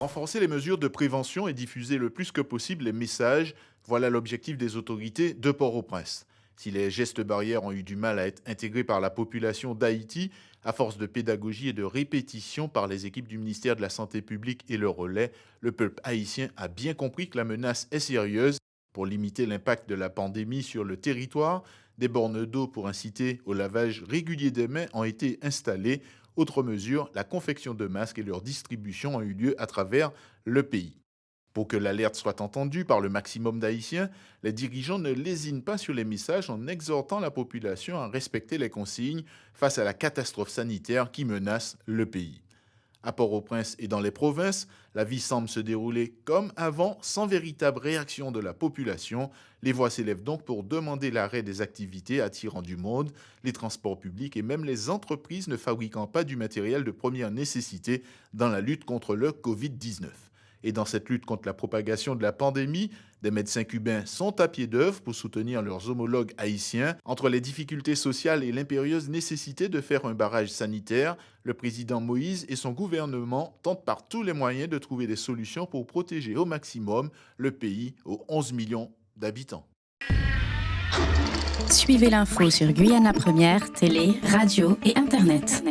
Renforcer les mesures de prévention et diffuser le plus que possible les messages, voilà l'objectif des autorités de Port-au-Prince. Si les gestes barrières ont eu du mal à être intégrés par la population d'Haïti, à force de pédagogie et de répétition par les équipes du ministère de la Santé publique et le relais, le peuple haïtien a bien compris que la menace est sérieuse. Pour limiter l'impact de la pandémie sur le territoire, des bornes d'eau pour inciter au lavage régulier des mains ont été installées. Autre mesure, la confection de masques et leur distribution ont eu lieu à travers le pays. Pour que l'alerte soit entendue par le maximum d'Haïtiens, les dirigeants ne lésinent pas sur les messages en exhortant la population à respecter les consignes face à la catastrophe sanitaire qui menace le pays. À Port-au-Prince et dans les provinces, la vie semble se dérouler comme avant, sans véritable réaction de la population. Les voix s'élèvent donc pour demander l'arrêt des activités attirant du monde, les transports publics et même les entreprises ne fabriquant pas du matériel de première nécessité dans la lutte contre le Covid-19. Et dans cette lutte contre la propagation de la pandémie, des médecins cubains sont à pied d'œuvre pour soutenir leurs homologues haïtiens. Entre les difficultés sociales et l'impérieuse nécessité de faire un barrage sanitaire, le président Moïse et son gouvernement tentent par tous les moyens de trouver des solutions pour protéger au maximum le pays aux 11 millions d'habitants. Suivez l'info sur Guyana Première, télé, radio et Internet.